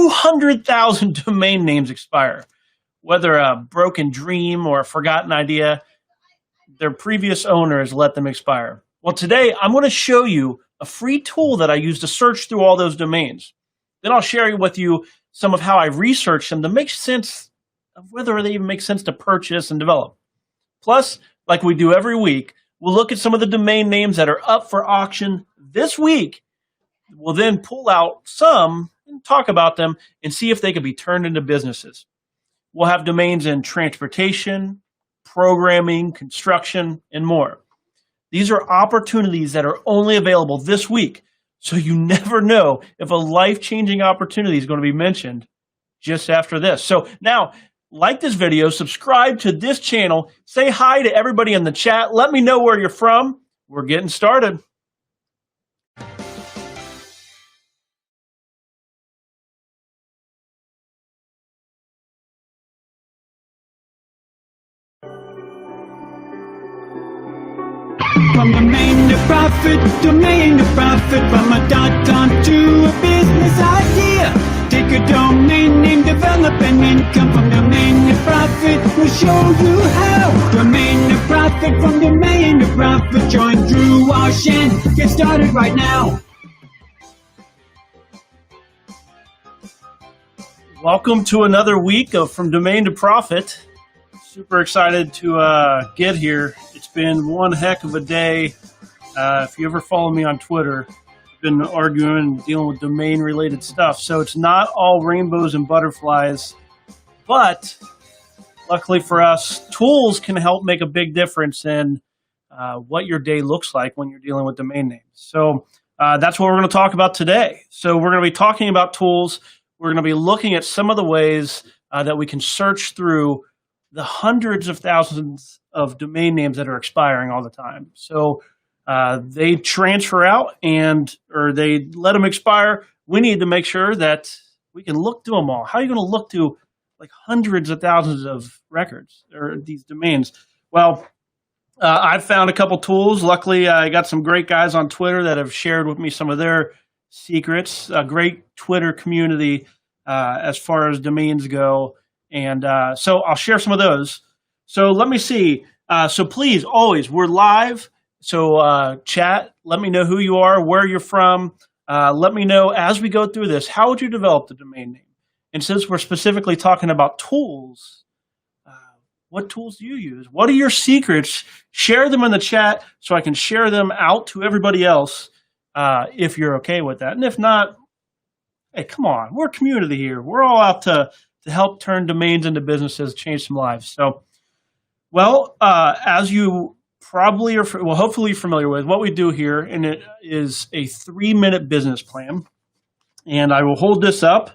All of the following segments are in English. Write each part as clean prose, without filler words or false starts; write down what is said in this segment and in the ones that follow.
200,000 domain names expire. Whether a broken dream or a forgotten idea, their previous owner has let them expire. Well, today I'm going to show you a free tool that I use to search through all those domains. Then I'll share with you some of how I researched them to make sense of whether they even make sense to purchase and develop. Plus, like we do every week, we'll look at some of the domain names that are up for auction this week. We'll then pull out some and talk about them and see if they can be turned into businesses. We'll have domains in transportation, programming, construction, and more. These are opportunities that are only available this week, so you never know if a life-changing opportunity is going to be mentioned just after this. So now, like this video, subscribe to this channel, say hi to everybody in the chat, let me know where you're from. We're getting started. From domain to profit, from a .com to a business idea. Take a domain name, develop an income from domain to profit. We'll show you how. Domain to profit, from domain to profit. Join Drew Walsh and get started right now. Welcome to another week of From Domain to Profit. Super excited to get here. It's been one heck of a day. If you ever follow me on Twitter, I've been arguing and dealing with domain-related stuff. So it's not all rainbows and butterflies, but luckily for us, tools can help make a big difference in what your day looks like when you're dealing with domain names. So that's what we're going to talk about today. So we're going to be talking about tools. We're going to be looking at some of the ways that we can search through the hundreds of thousands of domain names that are expiring all the time. So they transfer out or they let them expire. We need to make sure that we can look through them all. How are you going to look through like hundreds of thousands of records or these domains? Well, I've found a couple tools. Luckily, I got some great guys on Twitter that have shared with me some of their secrets. A great Twitter community as far as domains go. And so I'll share some of those. So let me see. So please, always, we're live. So chat, let me know who you are, where you're from. Let me know as we go through this, how would you develop the domain name? And since we're specifically talking about tools, what tools do you use? What are your secrets? Share them in the chat so I can share them out to everybody else if you're okay with that. And if not, hey, come on. We're a community here. We're all out to help turn domains into businesses, change some lives. So, well, as you probably are, well, hopefully familiar with, what we do here, and it is a 3-minute business plan. And I will hold this up.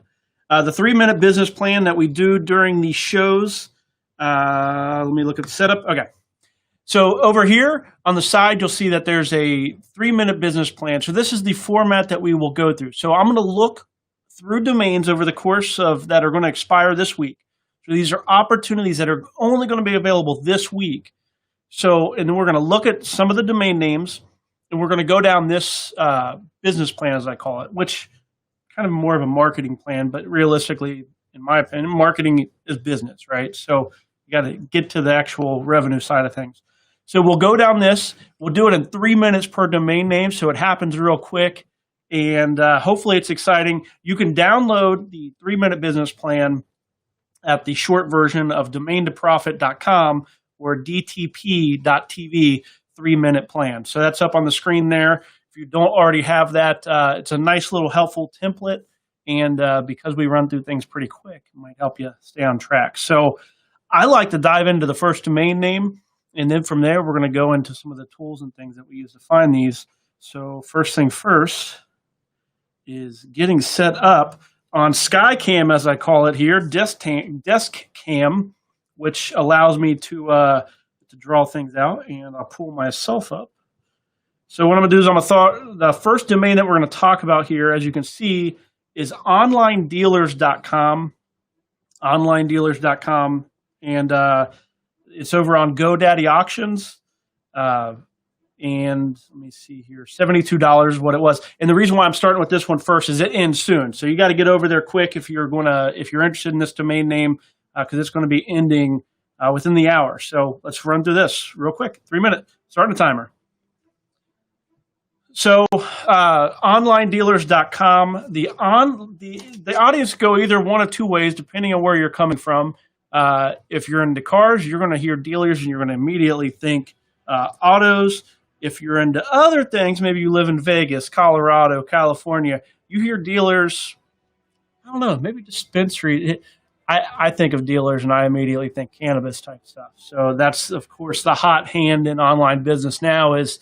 The 3-minute business plan that we do during these shows. Let me look at the setup. Okay. So over here on the side, you'll see that there's a 3-minute business plan. So this is the format that we will go through. So I'm going to look through domains over the course of that are going to expire this week. So these are opportunities that are only going to be available this week. So, and then we're going to look at some of the domain names, and we're going to go down this business plan, as I call it, which kind of more of a marketing plan, but realistically, in my opinion, marketing is business, right? So you got to get to the actual revenue side of things. So we'll go down this. We'll do it in 3 minutes per domain name, so it happens real quick. And hopefully it's exciting. You can download the 3-minute business plan at the short version of domaintoprofit.com or dtp.tv 3-minute plan. So that's up on the screen there. If you don't already have that, it's a nice little helpful template. And because we run through things pretty quick, it might help you stay on track. So I like to dive into the first domain name. And then from there, we're going to go into some of the tools and things that we use to find these. So first thing first is getting set up on SkyCam, as I call it here, desk cam, which allows me to draw things out, and I'll pull myself up. So what I'm going to do is the first domain that we're going to talk about here, as you can see, is onlinedealers.com, onlinedealers.com, and it's over on GoDaddy Auctions. And And let me see here, $72 what it was. And the reason why I'm starting with this one first is it ends soon. So you got to get over there quick if you're interested in this domain name, because it's going to be ending within the hour. So let's run through this real quick. 3 minutes, starting the timer. So onlinedealers.com, the audience go either one of two ways, depending on where you're coming from. If you're into cars, you're going to hear dealers and you're going to immediately think autos. If you're into other things, maybe you live in Vegas, Colorado, California, you hear dealers, I don't know, maybe dispensary. I think of dealers and I immediately think cannabis type stuff. So that's, of course, the hot hand in online business now is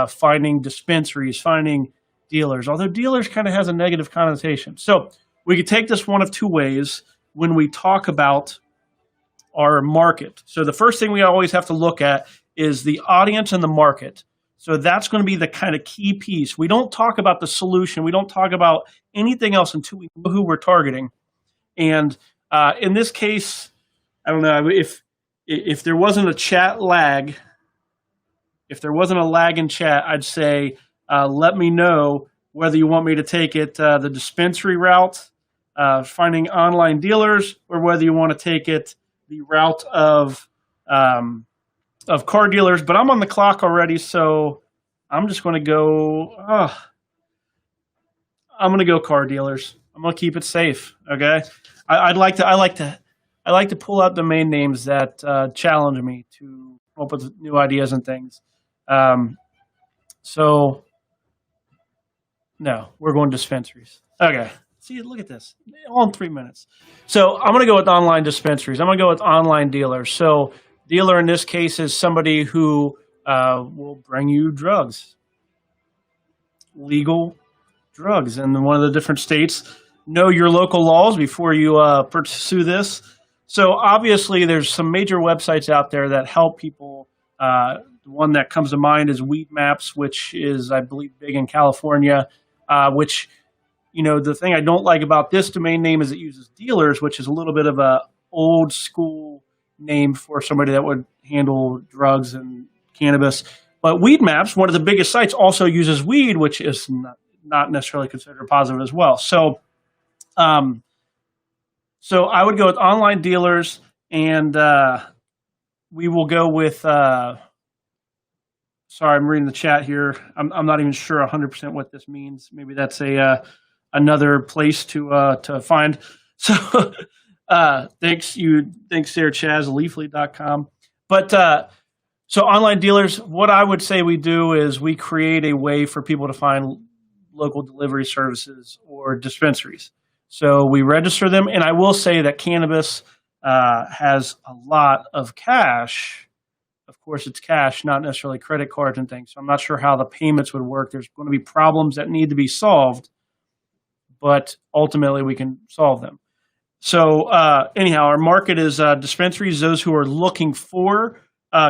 finding dispensaries, finding dealers, although dealers kind of has a negative connotation. So we could take this one of two ways when we talk about our market. So the first thing we always have to look at is the audience and the market. So that's going to be the kind of key piece. We don't talk about the solution. We don't talk about anything else until we know who we're targeting. And in this case, I don't know, if there wasn't a chat lag, if there wasn't a lag in chat, I'd say, let me know whether you want me to take it the dispensary route, finding online dealers, or whether you want to take it the route of car dealers. But I'm on the clock already, so I'm just going to go. I'm going to go car dealers. I'm going to keep it safe. Okay. I like to pull out domain names that challenge me to come up with new ideas and things. So no, we're going dispensaries. Okay. See, look at this, all in 3 minutes. So I'm going to go with online dispensaries. I'm going to go with online dealers. So dealer in this case is somebody who will bring you drugs, legal drugs. And in one of the different states, know your local laws before you pursue this. So obviously there's some major websites out there that help people. The one that comes to mind is Weed Maps, which is, I believe, big in California, which, you know, the thing I don't like about this domain name is it uses dealers, which is a little bit of a old school name for somebody that would handle drugs and cannabis. But Weed Maps, one of the biggest sites, also uses weed, which is not necessarily considered positive as well. So, so I would go with online dealers, and we will go with. Sorry, I'm reading the chat here. I'm not even sure 100% what this means. Maybe that's another place to find. So thanks there, Chaz, leafly.com. But so online dealers, what I would say we do is we create a way for people to find local delivery services or dispensaries. So we register them, and I will say that cannabis has a lot of cash. Of course, it's cash, not necessarily credit cards and things. So I'm not sure how the payments would work. There's going to be problems that need to be solved, but ultimately we can solve them. So anyhow, our market is dispensaries, those who are looking for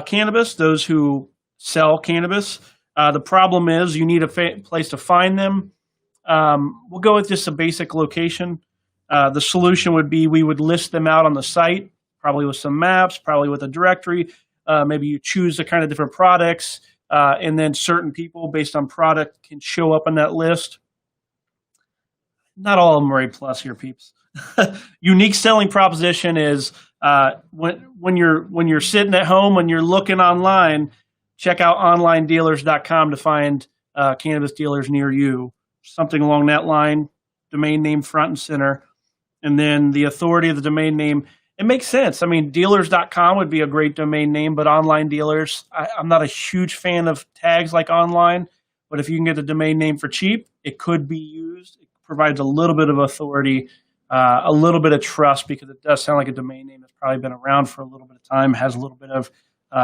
cannabis, those who sell cannabis. The problem is you need a place to find them. We'll go with just a basic location. The solution would be we would list them out on the site, probably with some maps, probably with a directory. Maybe you choose the kind of different products, and then certain people based on product can show up on that list. Not all of them are A+ here, peeps. Unique selling proposition is when you're sitting at home, when you're looking online, check out onlinedealers.com to find cannabis dealers near you. Something along that line, domain name front and center, and then the authority of the domain name. It makes sense. I mean, dealers.com would be a great domain name, but online dealers, I'm not a huge fan of tags like online, but if you can get the domain name for cheap, it could be used. It provides a little bit of authority, a little bit of trust, because it does sound like a domain name that's probably been around for a little bit of time, has a little bit of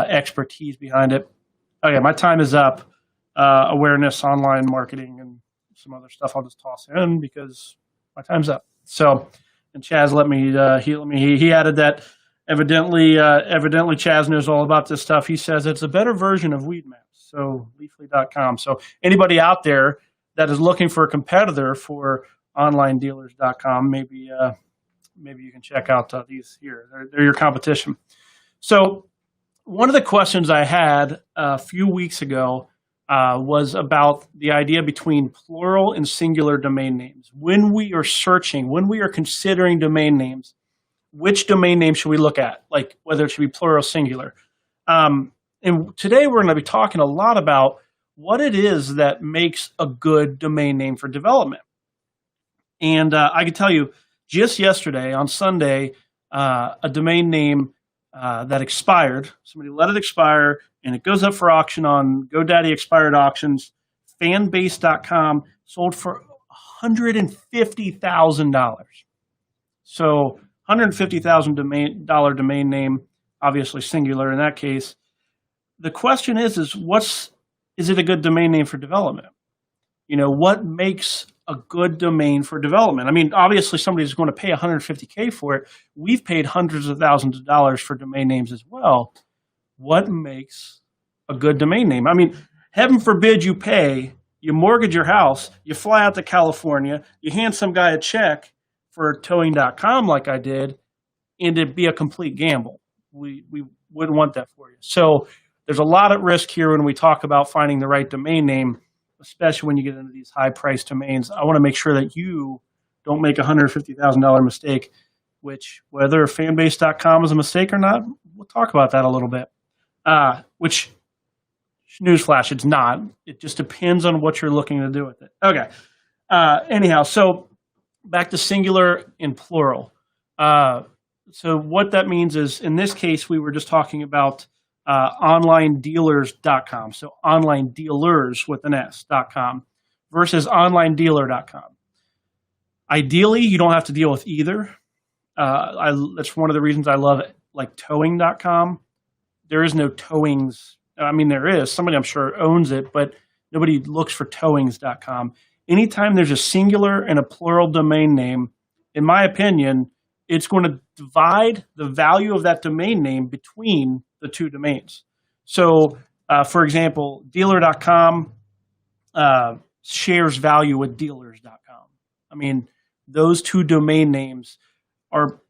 expertise behind it. Okay, my time is up. Awareness, online marketing, and some other stuff I'll just toss in because my time's up. So, and Chaz he added that evidently Chaz knows all about this stuff. He says it's a better version of Weed Maps, so leafly.com. So anybody out there that is looking for a competitor for onlinedealers.com, maybe you can check out these here. They're your competition. So one of the questions I had a few weeks ago was about the idea between plural and singular domain names. When we are searching, when we are considering domain names, which domain name should we look at? Like whether it should be plural or singular. And today we're going to be talking a lot about what it is that makes a good domain name for development. And I can tell you, just yesterday on Sunday, a domain name that expired, somebody let it expire, and it goes up for auction on GoDaddy expired auctions. Fanbase.com sold for $150,000. So $150,000 domain name, obviously singular in that case. The question is it a good domain name for development? You know, what makes a good domain for development? I mean, obviously somebody's going to pay $150K for it. We've paid hundreds of thousands of dollars for domain names as well. What makes a good domain name? I mean, heaven forbid you mortgage your house, you fly out to California, you hand some guy a check for towing.com like I did, and it'd be a complete gamble. We wouldn't want that for you. So there's a lot at risk here when we talk about finding the right domain name, especially when you get into these high-priced domains. I want to make sure that you don't make a $150,000 mistake, which whether fanbase.com is a mistake or not, we'll talk about that a little bit. Which, newsflash, it's not. It just depends on what you're looking to do with it. Okay. Anyhow, so back to singular and plural. So what that means is, in this case, we were just talking about onlinedealers.com. So online dealers with an S.com versus onlinedealer.com. Ideally, you don't have to deal with either. That's one of the reasons I love it. Like towing.com. There is no towings. I mean, there is. Somebody I'm sure owns it, but nobody looks for towings.com. Anytime there's a singular and a plural domain name, in my opinion, it's going to divide the value of that domain name between the two domains. So, for example, dealer.com shares value with dealers.com. I mean, those two domain names are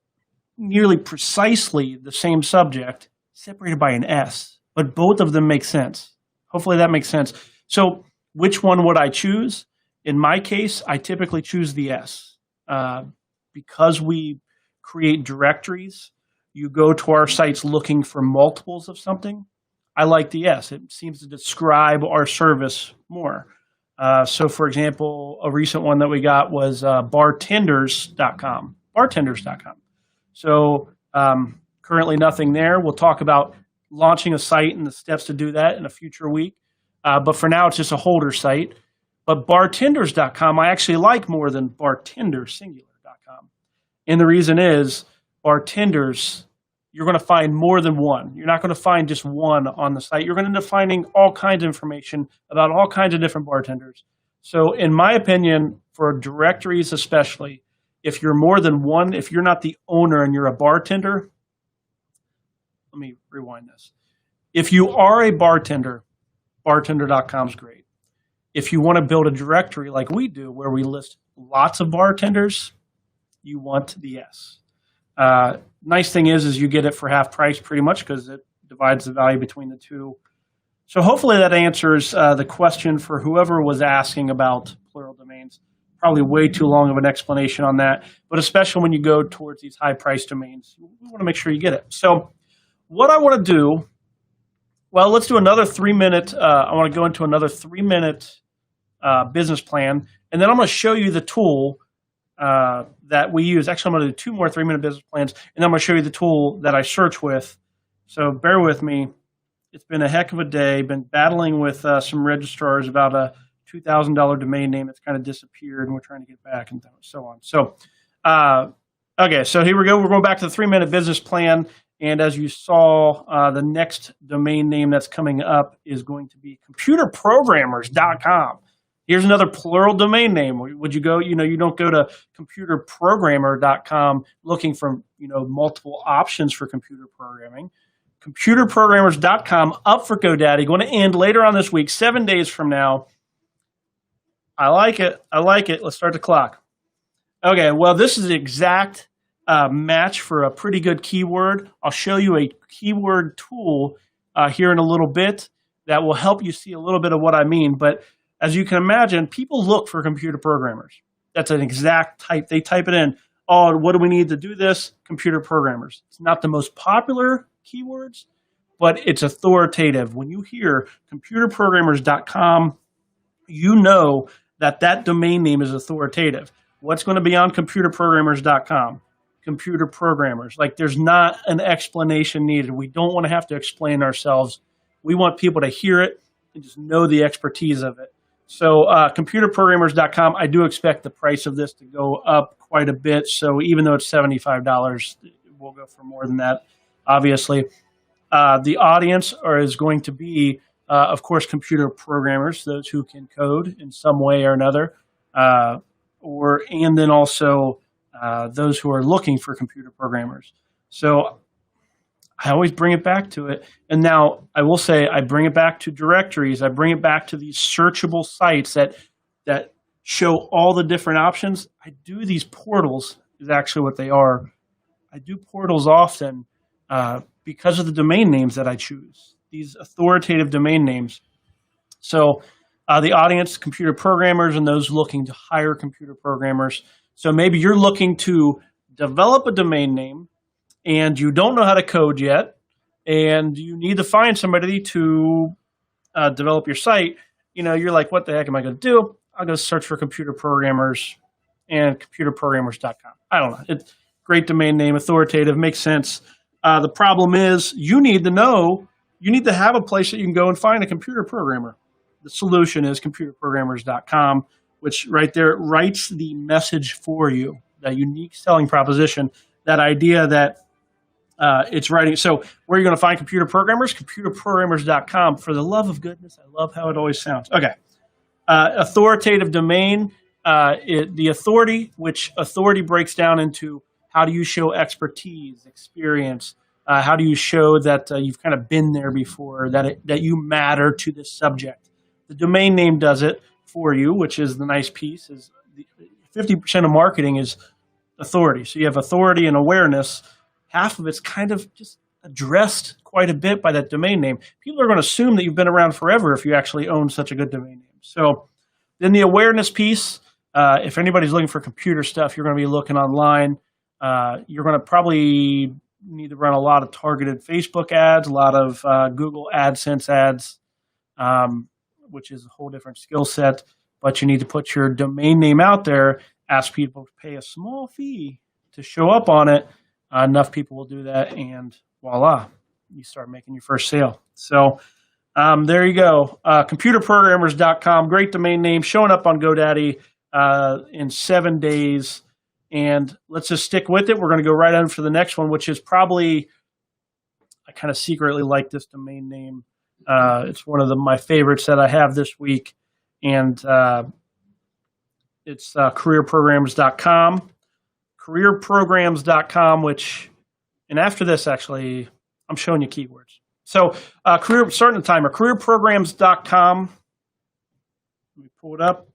nearly precisely the same subject, separated by an S, but both of them make sense. Hopefully that makes sense. So which one would I choose? In my case, I typically choose the S. Because we create directories, you go to our sites looking for multiples of something. I like the S. It seems to describe our service more. So for example, a recent one that we got was bartenders.com. Bartenders.com. So currently nothing there. We'll talk about launching a site and the steps to do that in a future week. But for now, it's just a holder site. But bartenders.com I actually like more than bartendersingular.com. And the reason is bartenders, you're going to find more than one. You're not going to find just one on the site. You're going to end up finding all kinds of information about all kinds of different bartenders. So in my opinion, for directories especially, if you're more than one, if you're not the owner and you're a bartender, let me rewind this. If you are a bartender, bartender.com is great. If you want to build a directory like we do, where we list lots of bartenders, you want the S. Nice thing is you get it for half price pretty much because it divides the value between the two. So hopefully that answers the question for whoever was asking about plural domains. Probably way too long of an explanation on that, but especially when you go towards these high-priced domains, we want to make sure you get it. So what I want to do, well, let's do another 3-minute, I want to go into another 3-minute business plan, and then I'm going to show you the tool that we use. Actually, I'm going to do 2 more 3-minute business plans, and then I'm going to show you the tool that I search with. So bear with me. It's been a heck of a day. Been battling with some registrars about a $2,000 domain name that's kind of disappeared, and we're trying to get back and so on. So, okay, so here we go. We're going back to the 3-minute business plan. And as you saw, the next domain name that's coming up is going to be computerprogrammers.com. Here's another plural domain name. Would you go, you don't go to computerprogrammer.com looking for, multiple options for computer programming. Computerprogrammers.com, up for GoDaddy, going to end later on this week, 7 days from now. I like it. Let's start the clock. Okay, well, this is the exact match for a pretty good keyword. I'll show you a keyword tool here in a little bit that will help you see a little bit of what I mean. But as you can imagine, people look for computer programmers. That's an exact type. They type it in. Oh, what do we need to do this? Computer programmers. It's not the most popular keywords, but it's authoritative. When you hear computerprogrammers.com, you know that that domain name is authoritative. What's going to be on computerprogrammers.com? Computer programmers. Like, there's not an explanation needed. We don't want to have to explain ourselves. We want people to hear it and just know the expertise of it. So computerprogrammers.com, I do expect the price of this to go up quite a bit. So even though it's $75, we'll go for more than that, obviously. The audience is going to be, of course, computer programmers, those who can code in some way or another, and then also those who are looking for computer programmers. So I always bring it back to it. And now I will say I bring it back to directories. I bring it back to these searchable sites that show all the different options. I do these portals is actually what they are. I do portals often because of the domain names that I choose, these authoritative domain names. So the audience, computer programmers, and those looking to hire computer programmers. So maybe you're looking to develop a domain name and you don't know how to code yet, and you need to find somebody to develop your site. You know, you're like, what the heck am I going to do? I'll go search for computer programmers and computerprogrammers.com. I don't know. It's great domain name, authoritative, makes sense. The problem is you need to have a place that you can go and find a computer programmer. The solution is computerprogrammers.com, which right there writes the message for you, that unique selling proposition, that idea that it's writing. So where are you going to find computer programmers? Computerprogrammers.com. For the love of goodness, I love how it always sounds. Okay. Authoritative domain, the authority, which authority breaks down into how do you show expertise, experience, how do you show that you've kind of been there before, that you matter to this subject. The domain name does it for you, which is the nice piece. Is 50% of marketing is authority. So you have authority and awareness. Half of it's kind of just addressed quite a bit by that domain name. People are going to assume that you've been around forever if you actually own such a good domain name. So then the awareness piece, if anybody's looking for computer stuff, you're going to be looking online. You're going to probably need to run a lot of targeted Facebook ads, a lot of Google AdSense ads, which is a whole different skill set. But you need to put your domain name out there, ask people to pay a small fee to show up on it. Enough people will do that, and voila, you start making your first sale. So there you go. Computerprogrammers.com, great domain name, showing up on GoDaddy in 7 days. And let's just stick with it. We're going to go right on for the next one, which is probably, I kind of secretly like this domain name. It's one of my favorites that I have this week. And it's careerprograms.com. Careerprograms.com, and after this, actually, I'm showing you keywords. So starting the timer, careerprograms.com. Let me pull it up.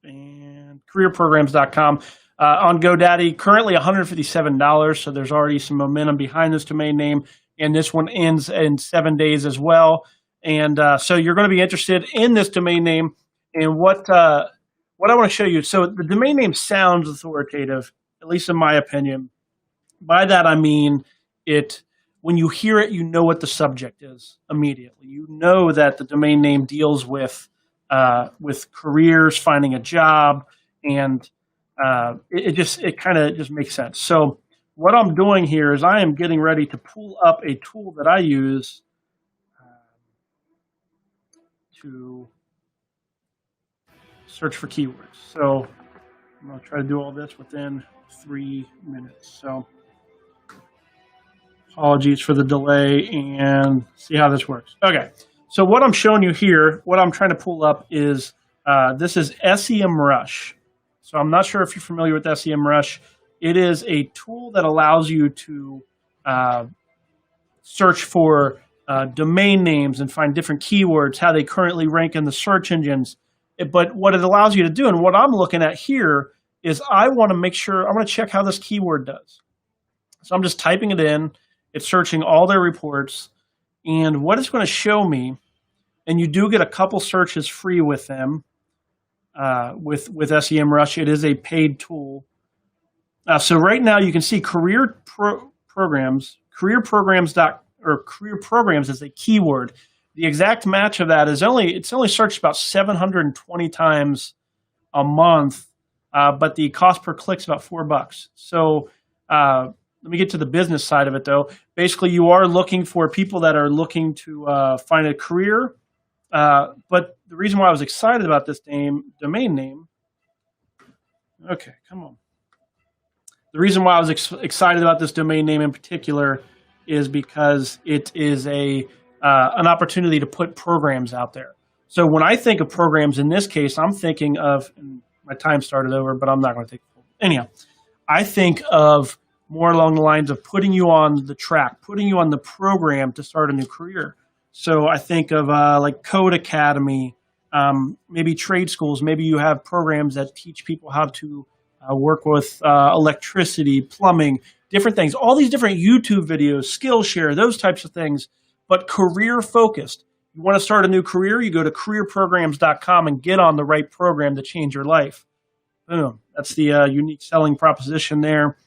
And careerprograms.com. On GoDaddy, currently $157, so there's already some momentum behind this domain name, and this one ends in 7 days as well. And so you're going to be interested in this domain name, and what I want to show you. So the domain name sounds authoritative, at least in my opinion. By that I mean when you hear it, you know what the subject is immediately. You know that the domain name deals with careers, finding a job, and it kind of just makes sense. So what I'm doing here is I am getting ready to pull up a tool that I use to search for keywords. So I'm going to try to do all this within 3 minutes. So apologies for the delay, and see how this works. Okay, so what I'm showing you here, what I'm trying to pull up is this is SEMrush. So I'm not sure if you're familiar with SEMrush. It is a tool that allows you to search for domain names and find different keywords, how they currently rank in the search engines. But what it allows you to do, and what I'm looking at here, is I want to make sure, I want to check how this keyword does. So I'm just typing it in. It's searching all their reports. And what it's going to show me and you do get a couple searches free with them. With SEMrush, it is a paid tool. So right now you can see career programs is a keyword. The exact match of that is it's only searched about 720 times a month, but the cost per click is about $4. So let me get to the business side of it, though. Basically, you are looking for people that are looking to find a career. But the reason why I was excited about this domain name, okay, come on. The reason why I was excited about this domain name in particular is because it is an opportunity to put programs out there. So when I think of programs in this case, I'm thinking of, and my time started over, but I'm not going to take it. Anyhow, I think of more along the lines of putting you on the track, putting you on the program to start a new career. So I think of like Code Academy, maybe trade schools. Maybe you have programs that teach people how to work with electricity, plumbing, different things. All these different YouTube videos, Skillshare, those types of things, but career focused. You want to start a new career, you go to careerprograms.com and get on the right program to change your life. Boom. That's the unique selling proposition there.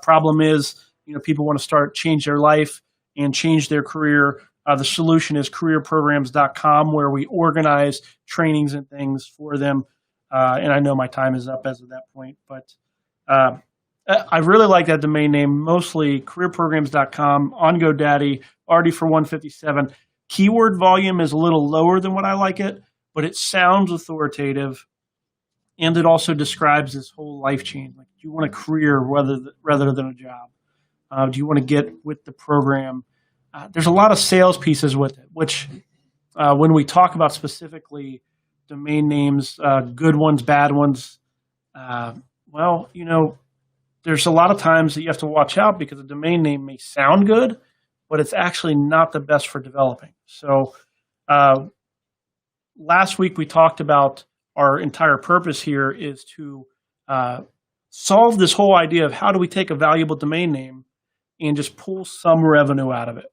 Problem is, people want to change their life and change their career. The solution is careerprograms.com, where we organize trainings and things for them. And I know my time is up as of that point, but I really like that domain name, mostly careerprograms.com, on GoDaddy, already for $157. Keyword volume is a little lower than what I like it, but it sounds authoritative, and it also describes this whole life change. Like, do you want a career rather than a job? Do you want to get with the program? There's a lot of sales pieces with it, which when we talk about specifically domain names, good ones, bad ones, there's a lot of times that you have to watch out because a domain name may sound good, but it's actually not the best for developing. So last week we talked about our entire purpose here is to solve this whole idea of how do we take a valuable domain name and just pull some revenue out of it.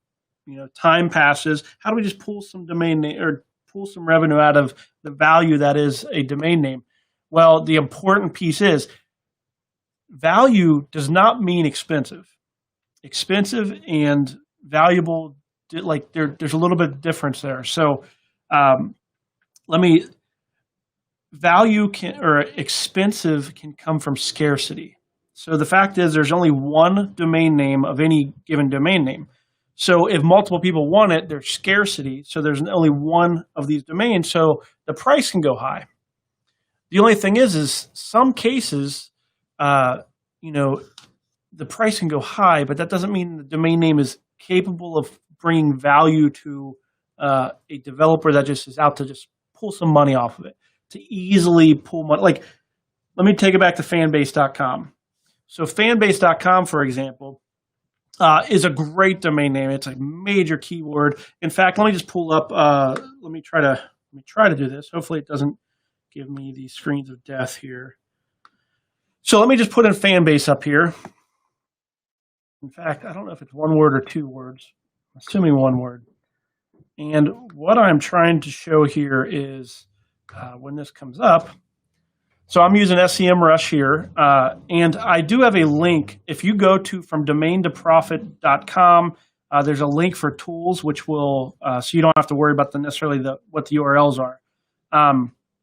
Time passes. How do we just pull some domain name or pull some revenue out of the value that is a domain name? Well, the important piece is value does not mean expensive. Expensive and valuable, like there's a little bit of difference there. So value expensive can come from scarcity. So the fact is there's only one domain name of any given domain name. So if multiple people want it, there's scarcity. So there's only one of these domains. So the price can go high. The only thing is some cases, the price can go high, but that doesn't mean the domain name is capable of bringing value to a developer that just is out to just pull some money off of it, to easily pull money. Like, let me take it back to fanbase.com. So fanbase.com, for example, is a great domain name. It's a major keyword. In fact, let me just pull up. Let me try to do this. Hopefully, it doesn't give me these screens of death here. So let me just put in Fanbase up here. In fact, I don't know if it's one word or two words. I'm assuming one word. And what I'm trying to show here is when this comes up. So I'm using SEMrush here, and I do have a link. If you go from domaintoprofit.com, there's a link for tools, which will so you don't have to worry about necessarily what the URLs are.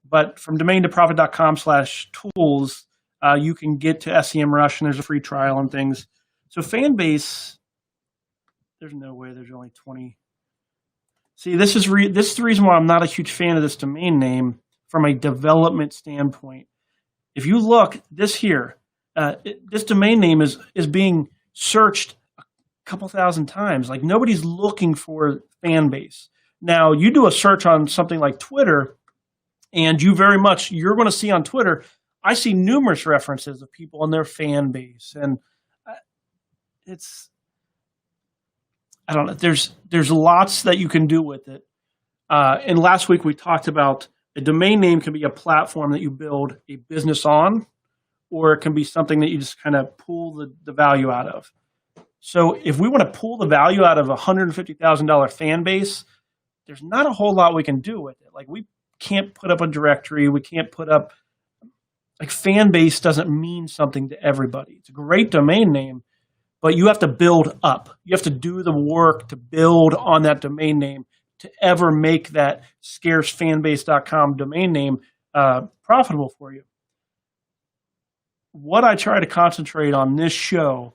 But from domaintoprofit.com/tools, you can get to SEMrush, and there's a free trial and things. So Fanbase, there's no way there's only 20. See, this is the reason why I'm not a huge fan of this domain name from a development standpoint. If you look, this here, this domain name is being searched a couple thousand times. Like, nobody's looking for Fanbase. Now, you do a search on something like Twitter, and you're going to see on Twitter, I see numerous references of people on their fan base. And I don't know, there's lots that you can do with it. And last week we talked about a domain name can be a platform that you build a business on, or it can be something that you just kind of pull the value out of. So if we want to pull the value out of a $150,000 fan base, there's not a whole lot we can do with it. Like, we can't put up a directory. We can't put up, like, fan base doesn't mean something to everybody. It's a great domain name, but you have to build up. You have to do the work to build on that domain name to ever make that scarcefanbase.com domain name profitable for you. What I try to concentrate on this show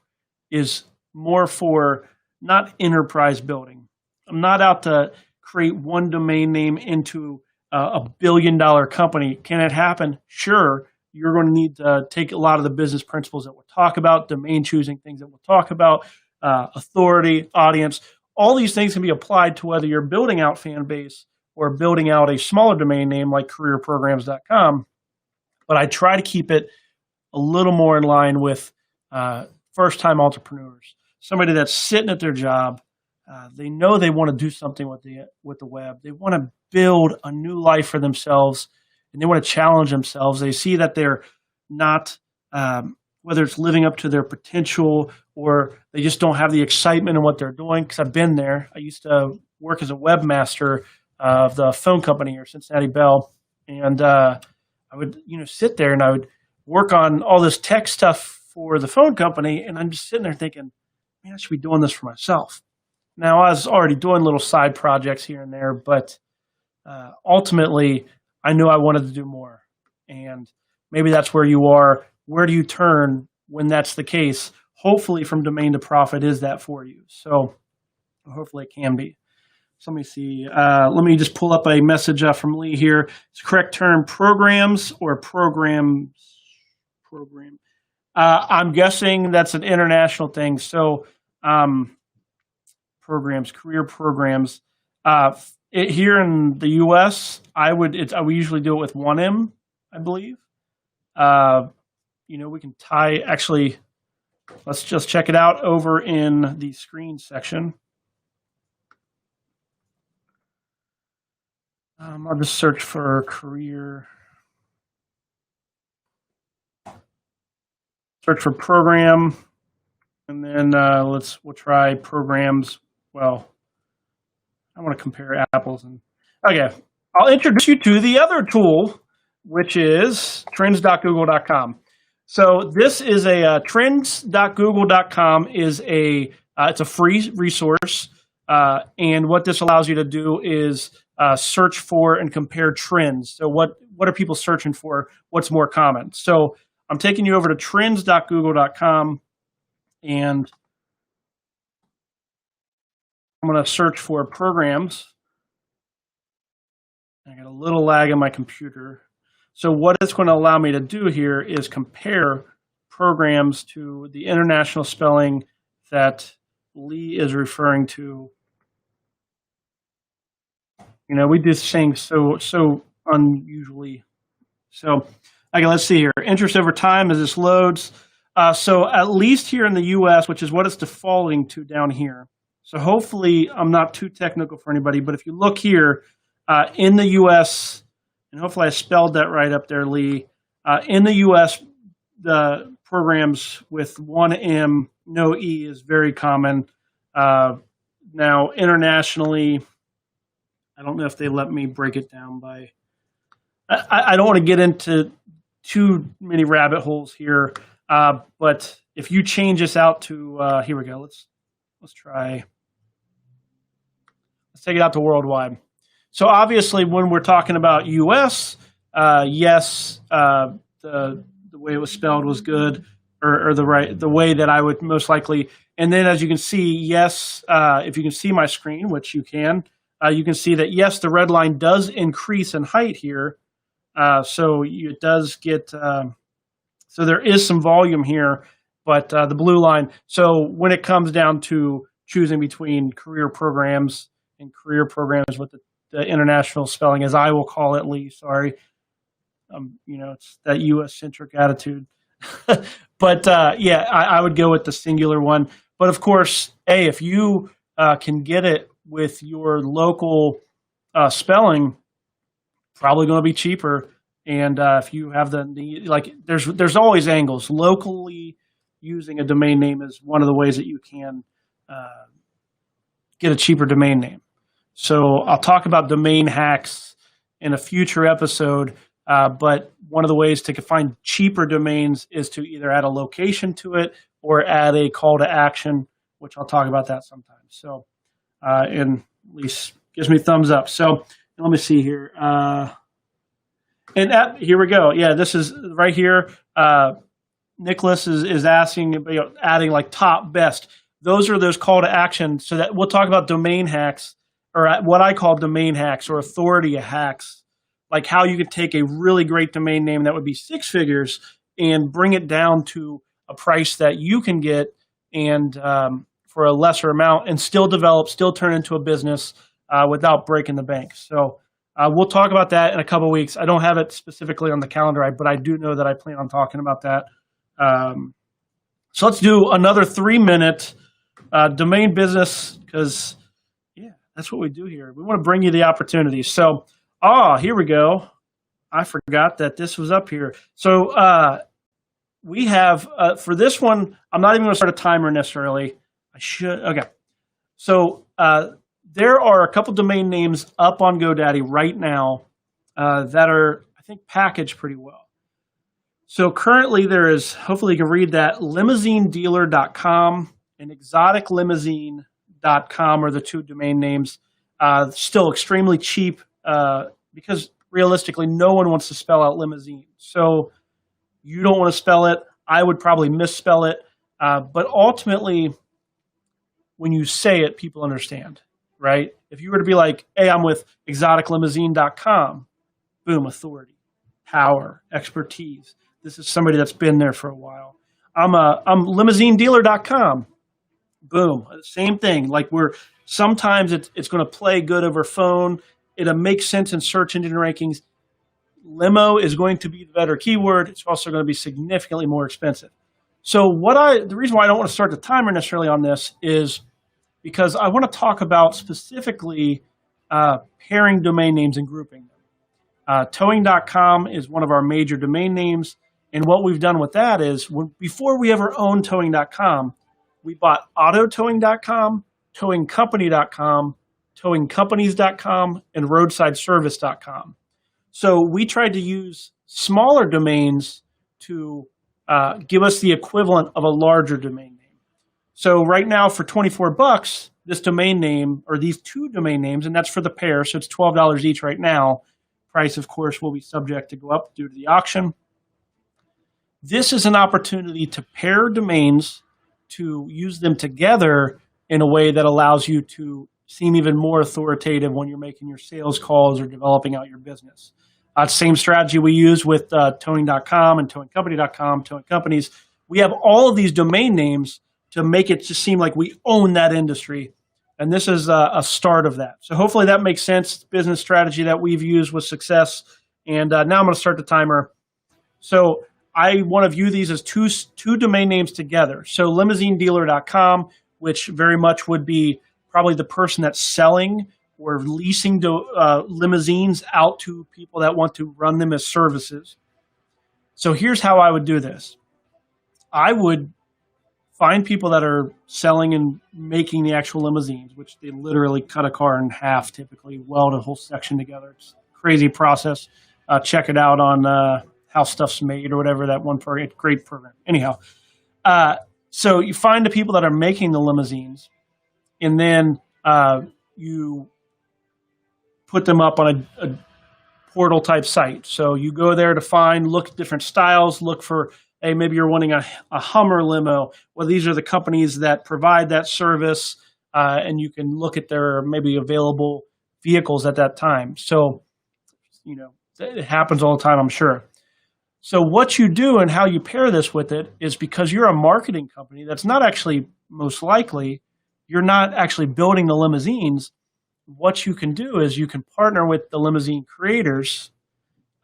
is more for not enterprise building. I'm not out to create one domain name into a billion-dollar company. Can it happen? Sure. You're going to need to take a lot of the business principles that we'll talk about, domain choosing things that we'll talk about, authority, audience. All these things can be applied to whether you're building out fan base or building out a smaller domain name like careerprograms.com. But I try to keep it a little more in line with first-time entrepreneurs, somebody that's sitting at their job. They know they want to do something with the web. They want to build a new life for themselves, and they want to challenge themselves. They see that they're not, whether it's living up to their potential or they just don't have the excitement in what they're doing. Because I've been there. I used to work as a webmaster of the phone company here, Cincinnati Bell, and I would sit there and I would work on all this tech stuff for the phone company, and I'm just sitting there thinking, man, I should be doing this for myself. Now, I was already doing little side projects here and there, but ultimately, I knew I wanted to do more. And maybe that's where you are. Where do you turn when that's the case? Hopefully, from domain to profit is that for you. So hopefully it can be. So let me see. Let me just pull up a message from Lee here. It's the correct term, programs or programs? Program. I'm guessing that's an international thing. So programs, career programs. Here in the U.S., we usually do it with one M, I believe. We can tie. Actually, let's just check it out over in the screen section. I'll just search for career. Search for program, and then we'll try programs. Well, I want to compare apples and okay. I'll introduce you to the other tool, which is trends.google.com. So this is a trends.google.com is it's a free resource, and what this allows you to do is search for and compare trends. So what are people searching for? What's more common? So I'm taking you over to trends.google.com, and I'm going to search for programs. I got a little lag in my computer. So what it's going to allow me to do here is compare programs to the international spelling that Lee is referring to. We do things so unusually. So, okay, let's see here. Interest over time as this loads. So at least here in the U.S., which is what it's defaulting to down here. So hopefully I'm not too technical for anybody, but if you look here in the U.S., and hopefully I spelled that right up there, Lee. In the U.S., the programs with one M, no E is very common. Now, internationally, I don't know if they let me break it down by. I don't want to get into too many rabbit holes here, but if you change this out to here we go. Let's try. Let's take it out to worldwide. So obviously, when we're talking about U.S., yes, the way it was spelled was good, or the way that I would most likely. And then, as you can see, yes, if you can see my screen, which you can see that yes, the red line does increase in height here. So it does get. So there is some volume here, but the blue line. So when it comes down to choosing between career programs and career programs with the international spelling, as I will call it, Lee. Sorry, it's that U.S. centric attitude. But yeah, I would go with the singular one. But of course, if you can get it with your local spelling, probably going to be cheaper. And if you have there's always angles. Locally using a domain name is one of the ways that you can get a cheaper domain name. So I'll talk about domain hacks in a future episode. But one of the ways to find cheaper domains is to either add a location to it or add a call to action, which I'll talk about that sometime. So, and at least gives me thumbs up. So let me see here. Here we go. Yeah, this is right here. Nicholas is asking, adding like top, best. Those are those call to action. So that we'll talk about domain hacks, or what I call domain hacks or authority hacks, like how you could take a really great domain name that would be 6 figures and bring it down to a price that you can get and for a lesser amount and still develop, still turn into a business without breaking the bank. So we'll talk about that in a couple of weeks. I don't have it specifically on the calendar, but I do know that I plan on talking about that. So let's do another 3-minute domain business, because yeah, that's what we do here. We want to bring you the opportunities. So, here we go. I forgot that this was up here. So we have, for this one, I'm not even going to start a timer necessarily. I should. Okay. So there are a couple domain names up on GoDaddy right now that are, I think, packaged pretty well. So currently there is, hopefully you can read that, limousinedealer.com and exoticlimousine.com are the 2 domain names. Still extremely cheap because realistically no one wants to spell out limousine. So you don't want to spell it. I would probably misspell it. But ultimately, when you say it, people understand, right? If you were to be like, hey, I'm with exoticlimousine.com, boom, authority, power, expertise. This is somebody that's been there for a while. I'm limousinedealer.com. Boom, same thing. Like sometimes it's going to play good over phone. It'll make sense in search engine rankings. Limo is going to be the better keyword. It's also going to be significantly more expensive. So the reason why I don't want to start the timer necessarily on this is because I want to talk about specifically pairing domain names and grouping them. Towing.com is one of our major domain names. And what we've done with that is before we ever owned Towing.com, we bought Autotowing.com, TowingCompany.com, TowingCompanies.com, and RoadsideService.com. So we tried to use smaller domains to give us the equivalent of a larger domain name. So right now for $24, this domain name, or these 2 domain names, and that's for the pair, so it's $12 each right now. Price, of course, will be subject to go up due to the auction. This is an opportunity to pair domains, to use them together in a way that allows you to seem even more authoritative when you're making your sales calls or developing out your business. Same strategy we use with towing.com and towingcompany.com, towing companies. We have all of these domain names to make it just seem like we own that industry. And this is a start of that. So hopefully that makes sense. Business strategy that we've used with success. And now I'm going to start the timer. So I want to view these as two domain names together. So limousinedealer.com, which very much would be probably the person that's selling or leasing limousines out to people that want to run them as services. So here's how I would do this. I would find people that are selling and making the actual limousines, which they literally cut a car in half, typically weld a whole section together. It's a crazy process. Check it out on How Stuff's Made or whatever, that one program, great program. Anyhow, so you find the people that are making the limousines, and then you put them up on a portal type site. So you go there to look at different styles, look for, hey, maybe you're wanting a Hummer limo. Well, these are the companies that provide that service, and you can look at their maybe available vehicles at that time. So, it happens all the time, I'm sure. So what you do and how you pair this with it is, because you're a marketing company that's not actually, most likely, you're not actually building the limousines. What you can do is you can partner with the limousine creators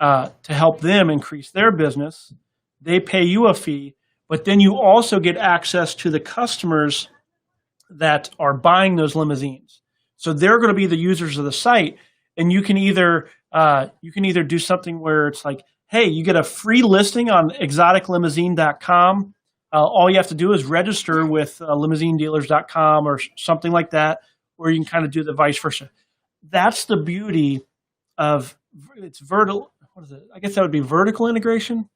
to help them increase their business. They pay you a fee, but then you also get access to the customers that are buying those limousines. So they're going to be the users of the site, and you can either do something where it's like, hey, you get a free listing on exoticlimousine.com. All you have to do is register with limousinedealers.com or something like that, or you can kind of do the vice versa. that's the beauty of it's vertical. What is it? I guess that would be vertical integration,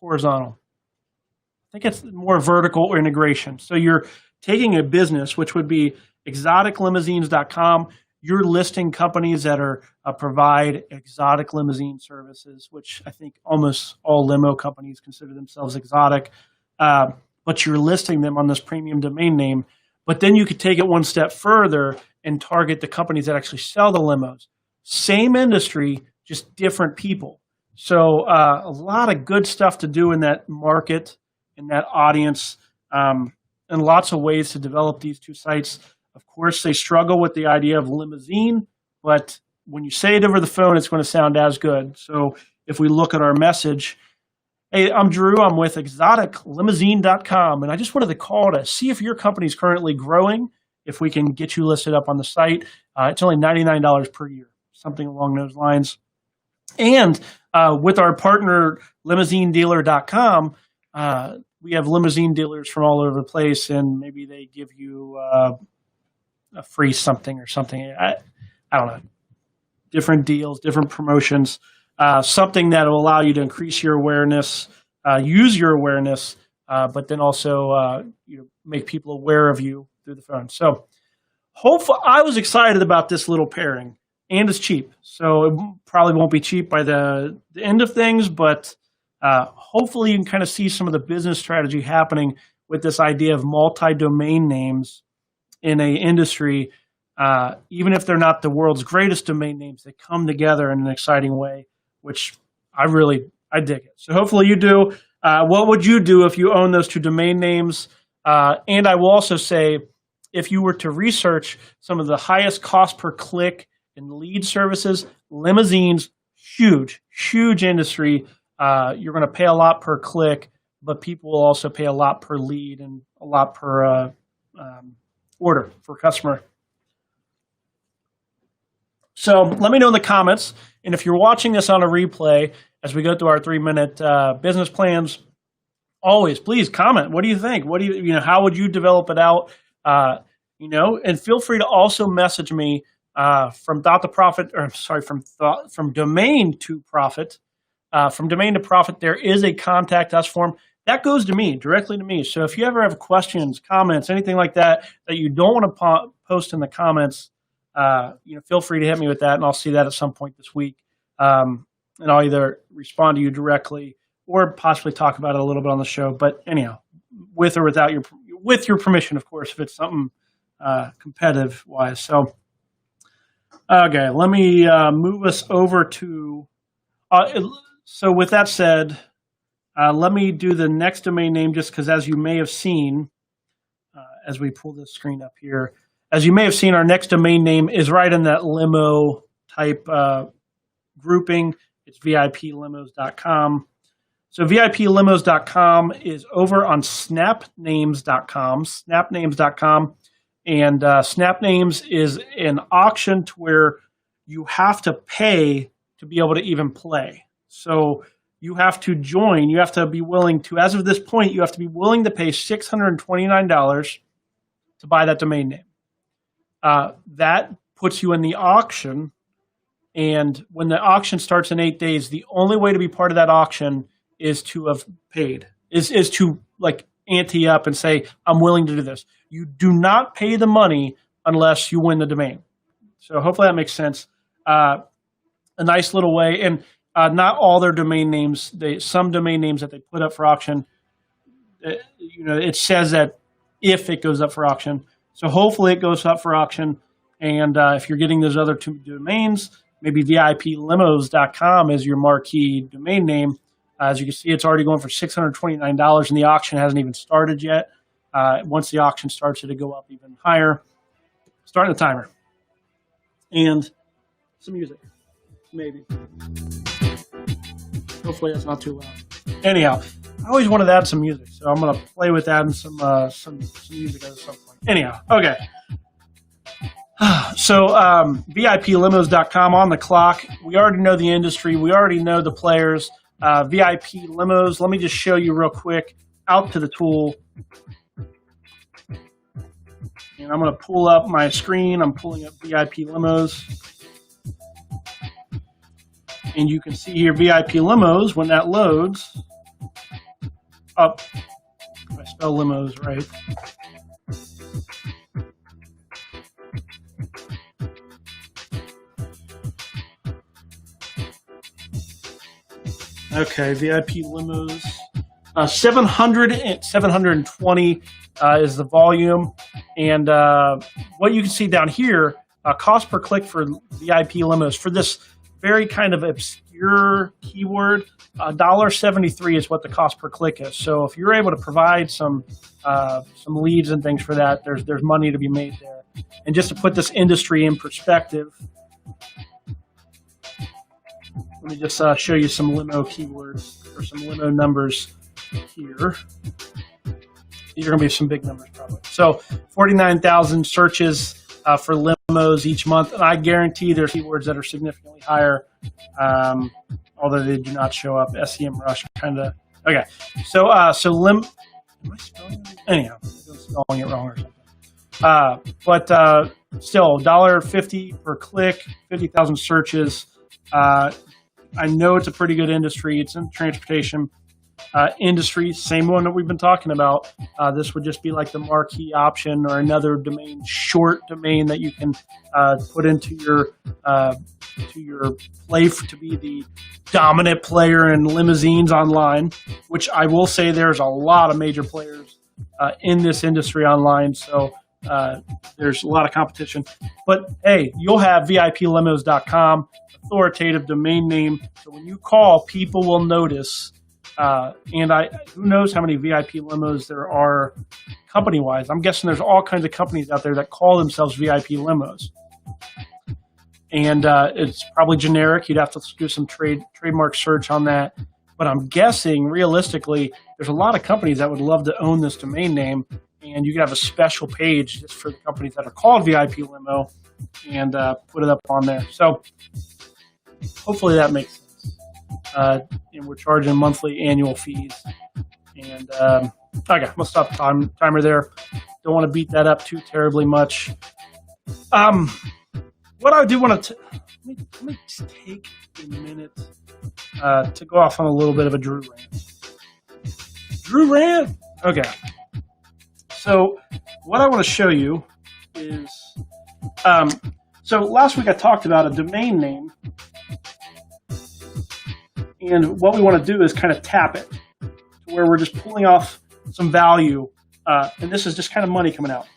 horizontal. I think it's more vertical integration. So you're taking a business, which would be exoticlimousines.com. You're listing companies that are provide exotic limousine services, which I think almost all limo companies consider themselves exotic. But you're listing them on this premium domain name. But then you could take it one step further and target the companies that actually sell the limos. Same industry, just different people. So a lot of good stuff to do in that market, in that audience, and lots of ways to develop these two sites. Of course, they struggle with the idea of limousine, but when you say it over the phone, it's going to sound as good. So if we look at our message, hey, I'm Drew. I'm with exoticlimousine.com, and I just wanted to call to see if your company is currently growing, if we can get you listed up on the site. It's only $99 per year, something along those lines. And with our partner, limousinedealer.com, we have limousine dealers from all over the place, and maybe they give you a free something or something. I don't know. Different deals, different promotions, something that will allow you to increase your awareness, use your awareness, but then also make people aware of you through the phone. So hopefully, I was excited about this little pairing, and it's cheap. So it probably won't be cheap by the end of things, but hopefully you can kind of see some of the business strategy happening with this idea of multi-domain names in an industry. Even if they're not the world's greatest domain names, they come together in an exciting way, which I dig it. So hopefully you do. What would you do if you own those two domain names? And I will also say, if you were to research some of the highest cost per click and lead services, limousines, huge industry. You're going to pay a lot per click, but people will also pay a lot per lead and a lot per order for customer. So let me know in the comments. And if you're watching this on a replay, as we go through our 3-minute business plans, always please comment. What do you think? How would you develop it out? And feel free to also message me from domain to profit. From domain to profit, there is a contact us form that goes to me, directly to me. So if you ever have questions, comments, anything like that you don't want to post in the comments, feel free to hit me with that, and I'll see that at some point this week. And I'll either respond to you directly or possibly talk about it a little bit on the show. But anyhow, with or without with your permission, of course, if it's something competitive wise. So, okay, let me move us over to. So with that said, let me do the next domain name, just because as you may have seen, as we pull this screen up here, as you may have seen, our next domain name is right in that limo type grouping. It's VIPlimos.com. So VIPlimos.com is over on snapnames.com, and Snapnames is an auction to where you have to pay to be able to even play. So you have to join. You have to be willing to, as of this point, you have to be willing to pay $629 to buy that domain name. That puts you in the auction. And when the auction starts in 8 days, the only way to be part of that auction is to have paid, is to like ante up and say, I'm willing to do this. You do not pay the money unless you win the domain. So hopefully that makes sense. A nice little way. And not all their domain names, some domain names that they put up for auction, it says that if it goes up for auction. So hopefully it goes up for auction. And if you're getting those other two domains, maybe VIPlimos.com is your marquee domain name. As you can see, it's already going for $629, and the auction hasn't even started yet. Once the auction starts, it'll go up even higher. Starting the timer. And some music, maybe. Hopefully that's not too loud. Anyhow, I always wanted to add some music, so I'm going to play with adding some music at some point. Anyhow, okay. So VIPlimos.com on the clock. We already know the industry. We already know the players. VIP Limos. Let me just show you real quick. Out to the tool. And I'm going to pull up my screen. I'm pulling up VIP Limos. And you can see here VIP limos when that loads up. If I spell limos right. Okay, VIP limos. 720 is the volume. And what you can see down here, cost per click for VIP limos for this very kind of obscure keyword, $1.73 is what the cost per click is. So if you're able to provide some leads and things for that, there's money to be made there. And just to put this industry in perspective, let me just show you some Limo keywords or some Limo numbers here. These are going to be some big numbers probably. So 49,000 searches for limos each month, and I guarantee there's keywords that are significantly higher, although they do not show up. SEMrush kind of. Okay, so am I spelling it? Anyhow, I'm spelling it wrong or something. But still, $1.50 per click, 50,000 searches. I know it's a pretty good industry. It's in the transportation industry, same one that we've been talking about. This would just be like the marquee option or another domain, short domain that you can put into your play to be the dominant player in limousines online, which I will say there's a lot of major players in this industry online. So there's a lot of competition. But hey, you'll have VIPlimos.com, authoritative domain name. So when you call, people will notice. And who knows how many VIP limos there are company-wise. I'm guessing there's all kinds of companies out there that call themselves VIP limos. And it's probably generic. You'd have to do some trademark search on that. But I'm guessing, realistically, there's a lot of companies that would love to own this domain name. And you could have a special page just for the companies that are called VIP limo and put it up on there. So hopefully that makes sense. And we're charging monthly annual fees. And okay, I'm gonna stop the timer there. Don't want to beat that up too terribly much. What I do want to let me just take a minute to go off on a little bit of a Drew rant. Drew rant. Okay. So what I want to show you is, so last week I talked about a domain name. And what we want to do is kind of tap it to where we're just pulling off some value. And this is just kind of money coming out.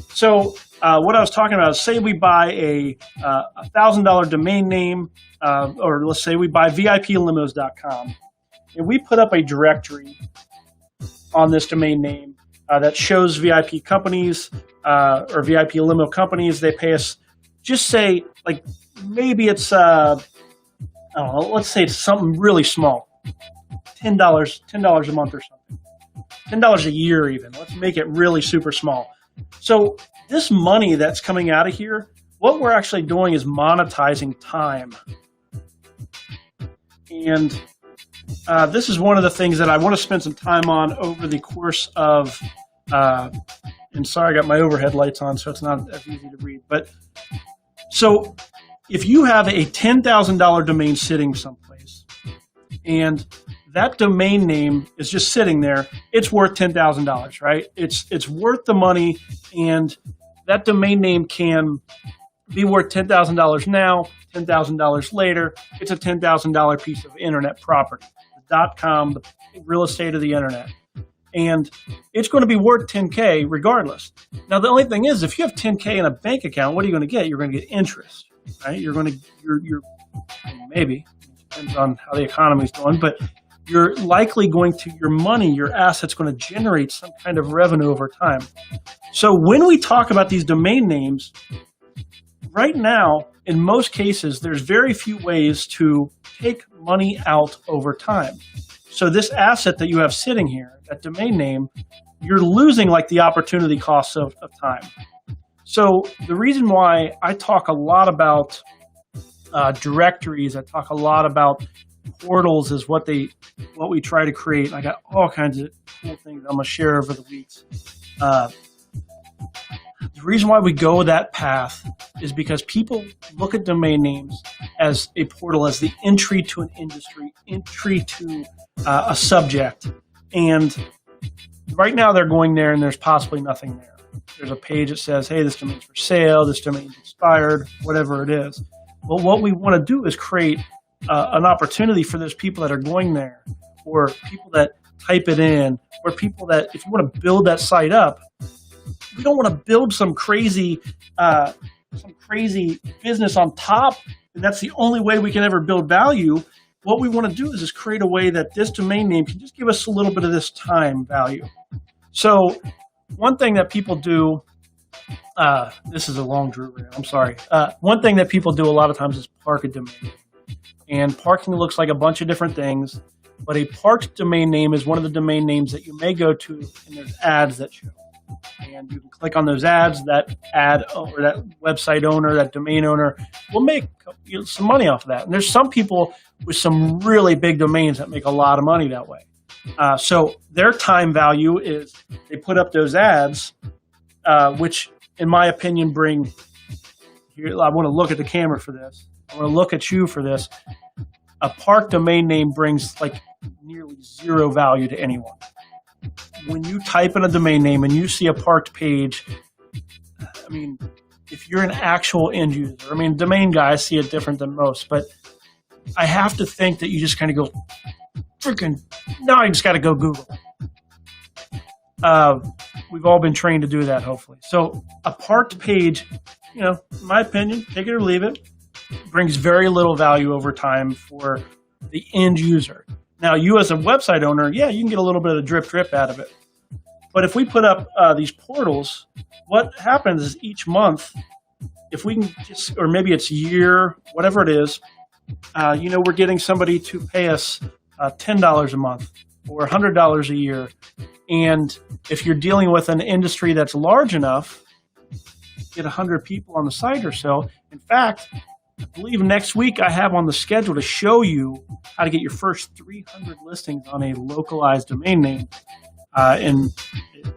So what I was talking about is, say we buy a $1,000 domain name, or let's say we buy VIPlimos.com. And we put up a directory on this domain name that shows VIP companies or VIP limo companies. They pay us, just say, like maybe it's... I don't know, let's say it's something really small, $10 a month or something, $10 a year even. Let's make it really super small. So this money that's coming out of here, what we're actually doing is monetizing time. And this is one of the things that I want to spend some time on over the course of, and sorry, I got my overhead lights on, so it's not as easy to read. But so if you have a $10,000 domain sitting someplace, and that domain name is just sitting there, it's worth $10,000, right? It's worth the money, and that domain name can be worth $10,000 now, $10,000 later. It's a $10,000 piece of internet property, the .com, the real estate of the internet. And it's going to be worth $10K regardless. Now, the only thing is, if you have $10K in a bank account, what are you going to get? You're going to get interest. Right? You're maybe, depends on how the economy is going, but you're likely going to, your money, your assets going to generate some kind of revenue over time. So when we talk about these domain names, right now, in most cases, there's very few ways to take money out over time. So this asset that you have sitting here, that domain name, you're losing like the opportunity costs of time. So the reason why I talk a lot about directories, I talk a lot about portals is what we try to create. I got all kinds of cool things I'm going to share over the weeks. The reason why we go that path is because people look at domain names as a portal, as the entry to an industry, entry to a subject. And right now they're going there and there's possibly nothing there. There's a page that says, hey, this domain's for sale, this domain's expired, whatever it is. But what we want to do is create an opportunity for those people that are going there, or people that type it in, or people that, if you want to build that site up, we don't want to build some crazy business on top, and that's the only way we can ever build value. What we want to do is just create a way that this domain name can just give us a little bit of this time value. So one thing that people do, this is a long Drew rant, I'm sorry. One thing that people do a lot of times is park a domain name. And parking looks like a bunch of different things, but a parked domain name is one of the domain names that you may go to and there's ads that show. And you can click on those ads, that ad or that website owner, that domain owner will make some money off of that. And there's some people with some really big domains that make a lot of money that way. So their time value is they put up those ads, which in my opinion bring, here, I want to look at the camera for this. I want to look at you for this. A parked domain name brings like nearly zero value to anyone. When you type in a domain name and you see a parked page, I mean, if you're an actual end user, I mean, domain guys see it different than most, but I have to think that you just kind of go, freaking, now I just got to go Google. We've all been trained to do that, hopefully. So a parked page, you know, in my opinion, take it or leave it, brings very little value over time for the end user. Now, you as a website owner, yeah, you can get a little bit of drip out of it. But if we put up these portals, what happens is each month, if we can just, or maybe it's year, whatever it is, you know, we're getting somebody to pay us $10 a month or $100 a year. And if you're dealing with an industry that's large enough, get 100 people on the site or so. In fact, I believe next week I have on the schedule to show you how to get your first 300 listings on a localized domain name. And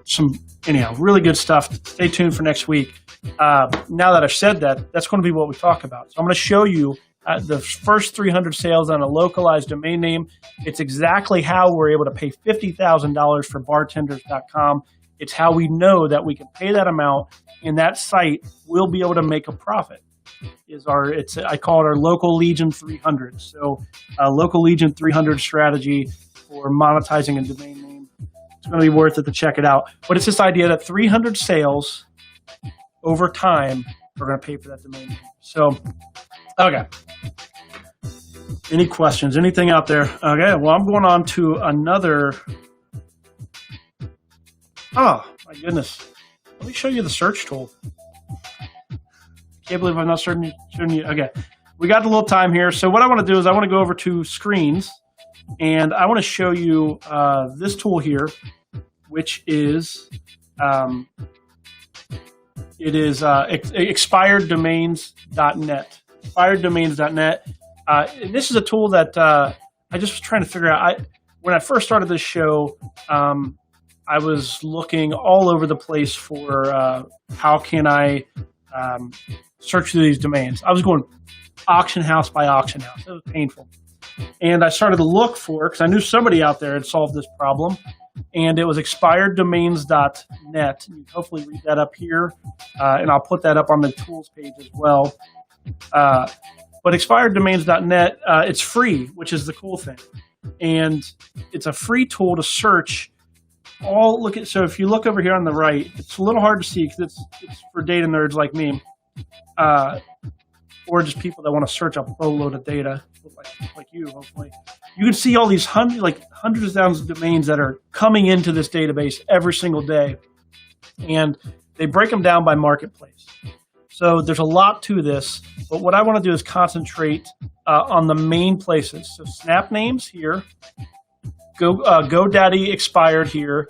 some, anyhow, really good stuff. Stay tuned for next week. Now that I've said that, that's going to be what we talk about. So I'm going to show you the first 300 sales on a localized domain name. It's exactly how we're able to pay $50,000 for bartenders.com. It's how we know that we can pay that amount and that site will be able to make a profit. I call it our Local Legion 300. So Local Legion 300 strategy for monetizing a domain name. It's going to be worth it to check it out. But it's this idea that 300 sales over time are going to pay for that domain name. So, okay. Any questions? Anything out there? Okay, well, I'm going on to another. Oh, my goodness. Let me show you the search tool. Can't believe I'm not showing you. Okay, we got a little time here. So what I want to do is I want to go over to screens, and I want to show you this tool here, which is expireddomains.net. Expireddomains.net. And this is a tool that I just was trying to figure out. When I first started this show, I was looking all over the place for how can I search through these domains. I was going auction house by auction house. It was painful. And I started to look for it because I knew somebody out there had solved this problem. And it was expireddomains.net. You can hopefully read that up here. And I'll put that up on the tools page as well. But expireddomains.net, it's free, which is the cool thing. And it's a free tool to search so if you look over here on the right, it's a little hard to see because it's for data nerds like me, or just people that want to search a boatload of data, like you, hopefully. You can see all these hundreds of thousands of domains that are coming into this database every single day, and they break them down by marketplace. So there's a lot to this, but what I want to do is concentrate on the main places. So Snap Names here. GoDaddy expired here,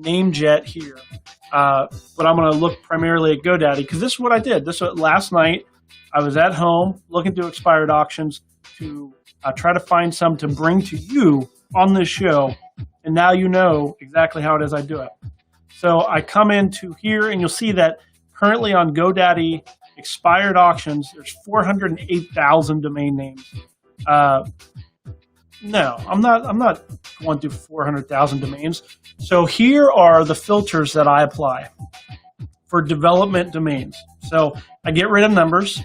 NameJet here, but I'm going to look primarily at GoDaddy because this is what I did. Last night I was at home looking through expired auctions to try to find some to bring to you on this show, and now you know exactly how it is I do it. So I come into here, and you'll see that currently on GoDaddy expired auctions, there's 408,000 domain names. No, I'm not going through 400,000 domains. So here are the filters that I apply for development domains. So I get rid of numbers.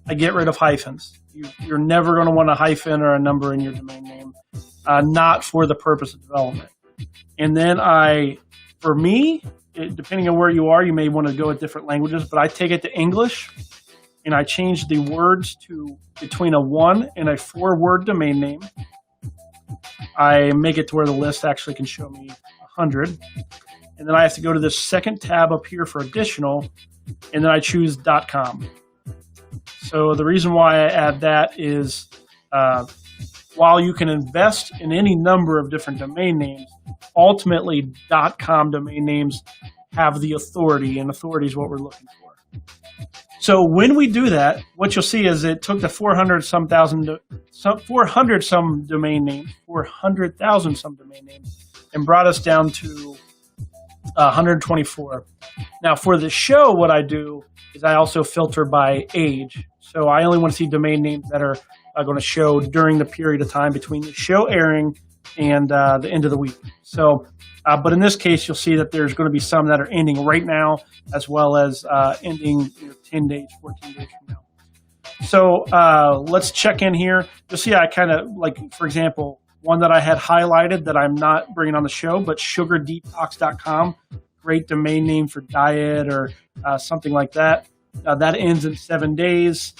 I get rid of hyphens. You're never going to want a hyphen or a number in your domain name, not for the purpose of development. And then for me, depending on where you are, you may want to go with different languages, but I take it to English and I change the words to between a 1 and a 4-word domain name. I make it to where the list actually can show me 100. And then I have to go to this second tab up here for additional, and then I choose .com. So the reason why I add that is while you can invest in any number of different domain names, ultimately .com domain names have the authority, and authority is what we're looking for. So when we do that, what you'll see is it took the 400,000 some domain names, and brought us down to 124. Now for the show, what I do is I also filter by age. So I only want to see domain names that are going to show during the period of time between the show airing and the end of the week. So, but in this case, you'll see that there's going to be some that are ending right now, as well as ending 10 days, 14 days from now. So let's check in here. You'll see I kind of, like, for example, one that I had highlighted that I'm not bringing on the show, but sugardetox.com, great domain name for diet or something like that. That ends in 7 days.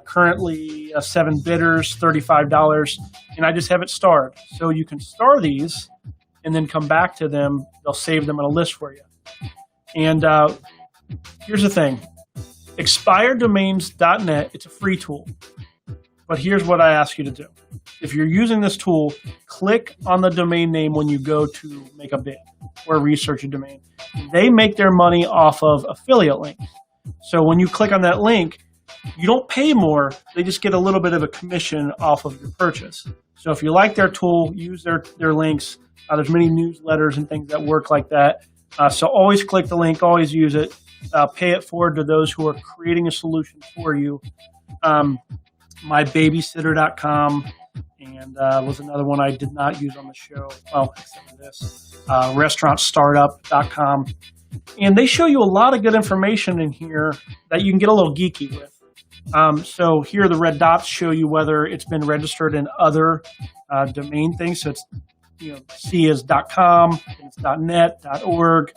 Currently 7 bidders, $35, and I just have it starred. So you can star these and then come back to them. They'll save them in a list for you. And here's the thing. Expireddomains.net, it's a free tool. But here's what I ask you to do. If you're using this tool, click on the domain name when you go to make a bid or research a domain. They make their money off of affiliate links. So when you click on that link, you don't pay more. They just get a little bit of a commission off of your purchase. So if you like their tool, use their links. There's many newsletters and things that work like that. So always click the link, always use it. Pay it forward to those who are creating a solution for you. mybabysitter.com and was another one I did not use on the show. Well, except for this. Restaurantstartup.com. And they show you a lot of good information in here that you can get a little geeky with. So here the red dots show you whether it's been registered in other domain things. So it's C is .com, and it's .net, .org.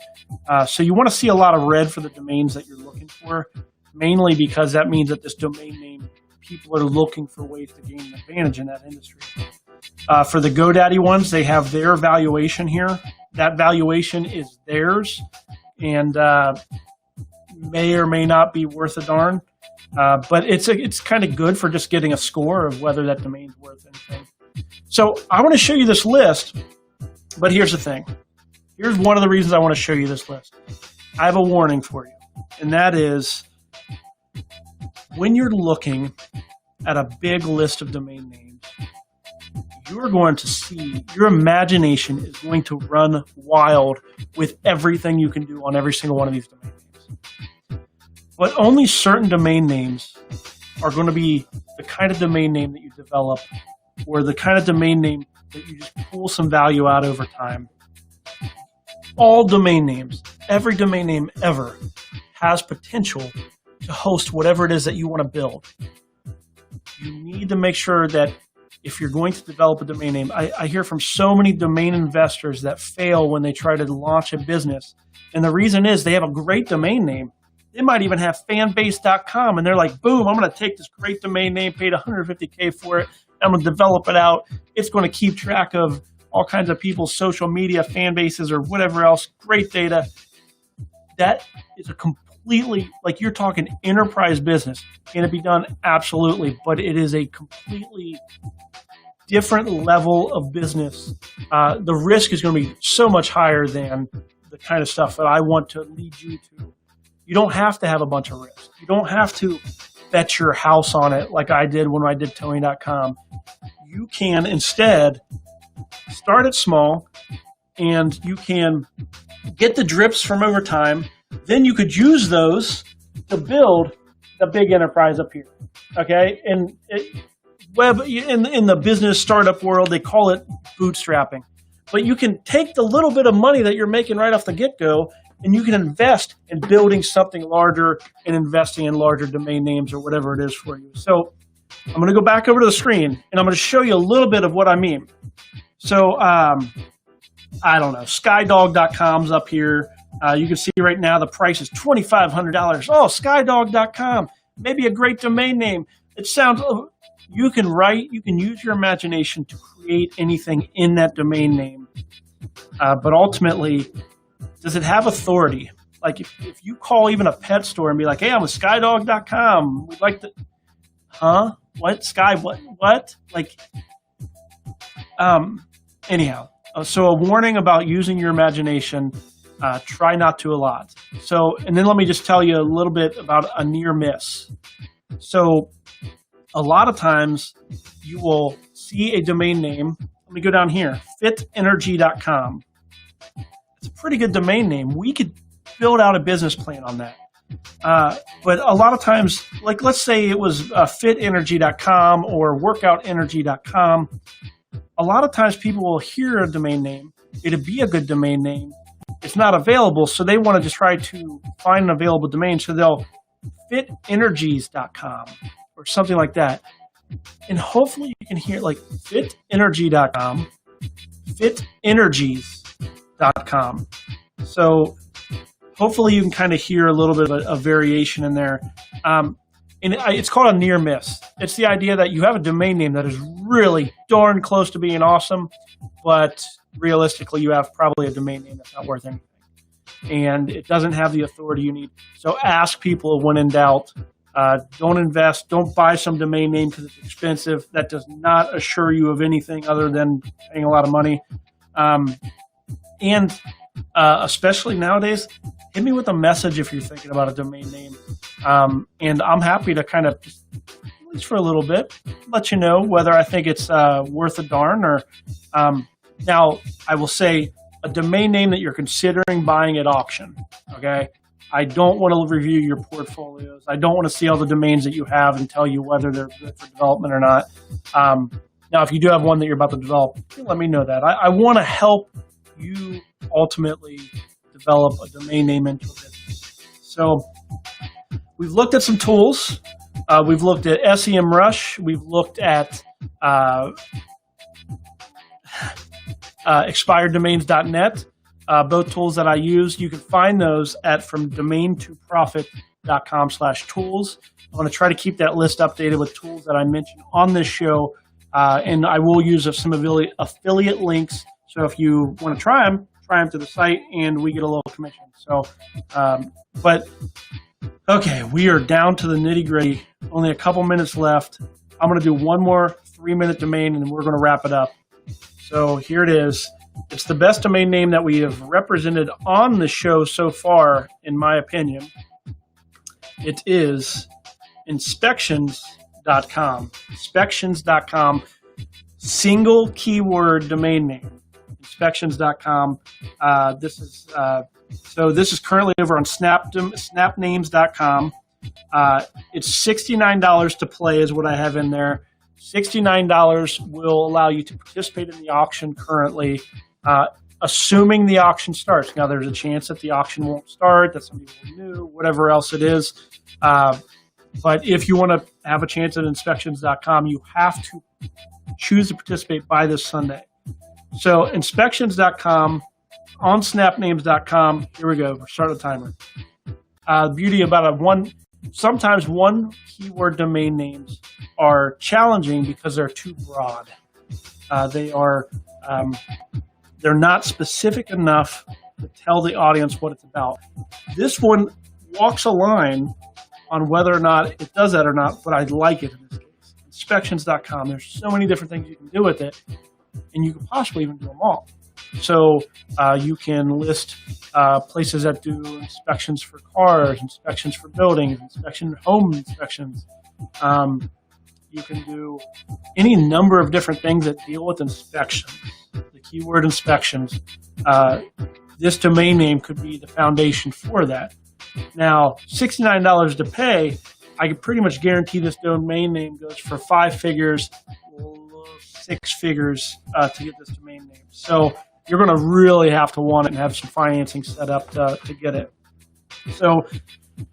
So you want to see a lot of red for the domains that you're looking for, mainly because that means that this domain name, people are looking for ways to gain an advantage in that industry. For the GoDaddy ones, they have their valuation here. That valuation is theirs and may or may not be worth a darn. But it's kind of good for just getting a score of whether that domain's worth anything. So I want to show you this list, but here's the thing. Here's one of the reasons I want to show you this list. I have a warning for you, and that is when you're looking at a big list of domain names, you're going to see, your imagination is going to run wild with everything you can do on every single one of these domain names. But only certain domain names are going to be the kind of domain name that you develop or the kind of domain name that you just pull some value out over time. All domain names, every domain name ever, has potential to host whatever it is that you want to build. You need to make sure that if you're going to develop a domain name, I hear from so many domain investors that fail when they try to launch a business. And the reason is they have a great domain name. They might even have fanbase.com, and they're like, boom, I'm going to take this great domain name, paid $150K for it, I'm going to develop it out. It's going to keep track of all kinds of people's social media, fan bases, or whatever else, great data. That is a completely, like you're talking enterprise business. Can it be done? Absolutely. But it is a completely different level of business. The risk is going to be so much higher than the kind of stuff that I want to lead you to. You don't have to have a bunch of risk. You don't have to bet your house on it like I did when I did Tony.com. You can instead start it small, and you can get the drips from over time, Then you could use those to build the big enterprise up here. Okay, and web in the business startup world, they call it bootstrapping. But you can take the little bit of money that you're making right off the get-go, and you can invest in building something larger and investing in larger domain names or whatever it is for you. So I'm going to go back over to the screen, and I'm going to show you a little bit of what I mean. So I don't know, skydog.com's up here. You can see right now the price is $2,500. Oh, skydog.com, maybe a great domain name. It sounds, you can use your imagination to create anything in that domain name. But ultimately, does it have authority? Like if you call even a pet store and be like, hey, I'm with skydog.com. We'd like to, what? Sky, what? Like, anyhow, so a warning about using your imagination. Try not to a lot. So, and then let me just tell you a little bit about a near miss. So a lot of times you will see a domain name. Let me go down here, fitenergy.com. It's a pretty good domain name. We could build out a business plan on that. But a lot of times, like let's say it was fitenergy.com or workoutenergy.com. A lot of times people will hear a domain name. It'd be a good domain name. It's not available, so they want to just try to find an available domain. So they'll fitenergies.com or something like that. And hopefully you can hear like fitenergy.com, fitenergies.com. So hopefully you can kind of hear a little bit of a variation in there. And it's called a near miss. It's the idea that you have a domain name that is really darn close to being awesome, but realistically you have probably a domain name that's not worth anything. And it doesn't have the authority you need. So ask people when in doubt. Don't invest. Don't buy some domain name because it's expensive. That does not assure you of anything other than paying a lot of money. And especially nowadays, hit me with a message if you're thinking about a domain name. And I'm happy to kind of, just, at least for a little bit, let you know whether I think it's worth a darn or. Now, I will say a domain name that you're considering buying at auction. Okay. I don't want to review your portfolios. I don't want to see all the domains that you have and tell you whether they're good for development or not. Now, if you do have one that you're about to develop, let me know that. I want to help you ultimately develop a domain name into a business. So we've looked at some tools. We've looked at SEMrush. We've looked at expireddomains.net. Both tools that I use. You can find those at fromdomaintoprofit.com/tools. I want to try to keep that list updated with tools that I mentioned on this show, and I will use some affiliate links. So if you want to try them to the site, and we get a little commission. So, but okay, we are down to the nitty-gritty. Only a couple minutes left. I'm going to do one more 3-minute domain, and then we're going to wrap it up. So here it is. It's the best domain name that we have represented on the show so far, in my opinion. It is inspections.com. Inspections.com, single keyword domain name. Inspections.com. This is currently over on snapnames.com. It's $69 to play is what I have in there. $69 will allow you to participate in the auction currently, assuming the auction starts. Now, there's a chance that the auction won't start, that somebody will new, whatever else it is. But if you want to have a chance at inspections.com, you have to choose to participate by this Sunday. So inspections.com, on snapnames.com, here we go, we're starting the timer. The beauty about sometimes one keyword domain names are challenging because they're too broad. They're not specific enough to tell the audience what it's about. This one walks a line on whether or not it does that or not, but I like it in this case. Inspections.com, there's so many different things you can do with it, and you could possibly even do them all. So you can list places that do inspections for cars, inspections for buildings, home inspections. You can do any number of different things that deal with inspections, the keyword inspections. This domain name could be the foundation for that. Now, $69 to pay, I can pretty much guarantee this domain name goes for 5 figures, 6 figures to get this domain name. So you're going to really have to want it and have some financing set up to get it. So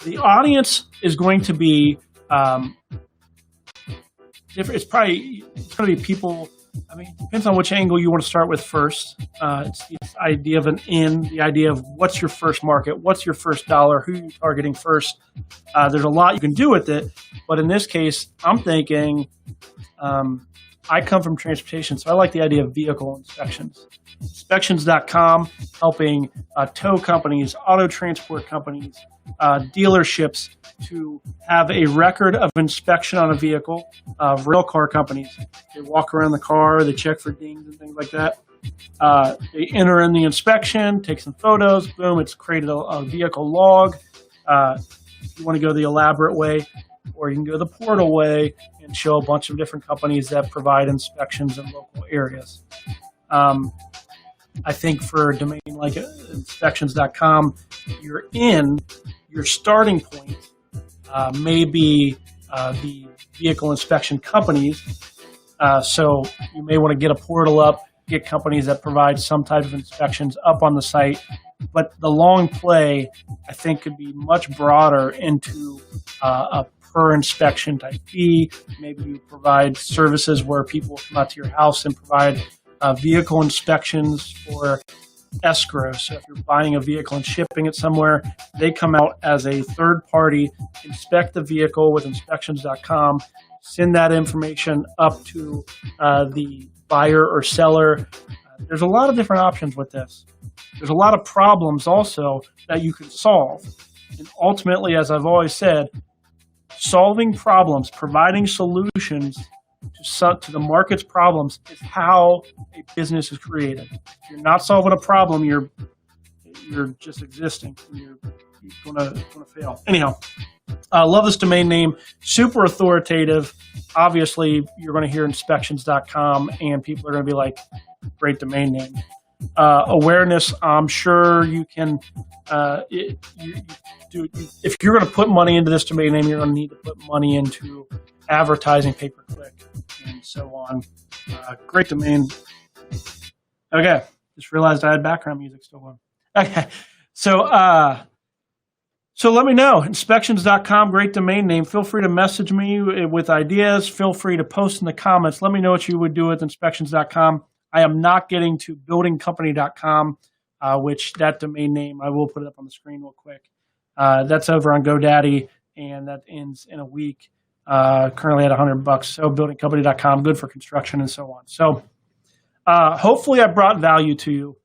the audience is going to be different. It's going to be people. I mean, it depends on which angle you want to start with first. It's the idea of an in, the idea of what's your first market, what's your first dollar, who are you targeting first. There's a lot you can do with it, but in this case, I'm thinking I come from transportation, so I like the idea of vehicle inspections. Inspections.com, helping tow companies, auto transport companies, dealerships to have a record of inspection on a vehicle. Rail car companies, they walk around the car, they check for dings and things like that. They enter in the inspection, take some photos, boom, it's created a vehicle log. If you want to go the elaborate way, or you can go the portal way and show a bunch of different companies that provide inspections in local areas. I think for a domain like inspections.com, your starting point may be the vehicle inspection companies. So you may want to get a portal up, get companies that provide some type of inspections up on the site. But the long play, I think, could be much broader into a per inspection type fee. Maybe you provide services where people come out to your house and provide vehicle inspections for escrow. So if you're buying a vehicle and shipping it somewhere, they come out as a third party, inspect the vehicle with inspections.com, send that information up to the buyer or seller. There's a lot of different options with this. There's a lot of problems also that you can solve. And ultimately, as I've always said, solving problems, providing solutions to the market's problems is how a business is created. If you're not solving a problem, you're just existing. You're going to fail. Anyhow, I love this domain name. Super authoritative. Obviously, you're going to hear inspections.com, and people are going to be like, great domain name. Awareness, I'm sure you can. If you're going to put money into this domain name, you're going to need to put money into advertising, pay-per-click, and so on. Great domain. Okay, just realized I had background music still on. Okay, so let me know. Inspections.com, great domain name. Feel free to message me with ideas. Feel free to post in the comments. Let me know what you would do with inspections.com. I am not getting to buildingcompany.com, which that domain name, I will put it up on the screen real quick. That's over on GoDaddy, and that ends in a week. Currently at $100. So buildingcompany.com, good for construction and so on. So hopefully I brought value to you.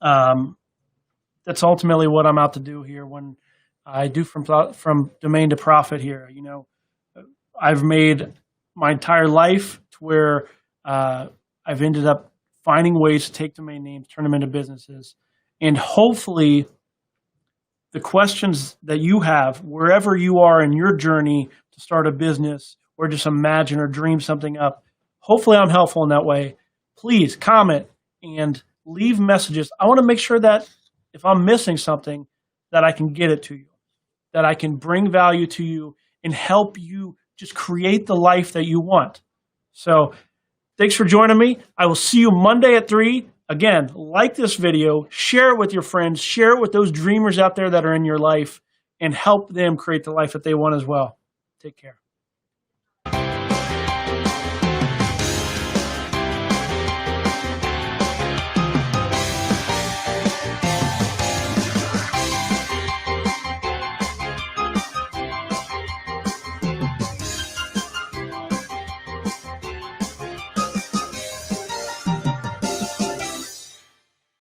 That's ultimately what I'm out to do here when I do from domain to profit here. You know, I've made my entire life to where I've ended up finding ways to take domain names, turn them into businesses, and hopefully the questions that you have wherever you are in your journey to start a business or just imagine or dream something up, hopefully I'm helpful in that way. Please comment and leave messages. I want to make sure that if I'm missing something, that I can get it to you, that I can bring value to you and help you just create the life that you want. So thanks for joining me. I will see you Monday at 3. Again, like this video, share it with your friends, share it with those dreamers out there that are in your life, and help them create the life that they want as well. Take care.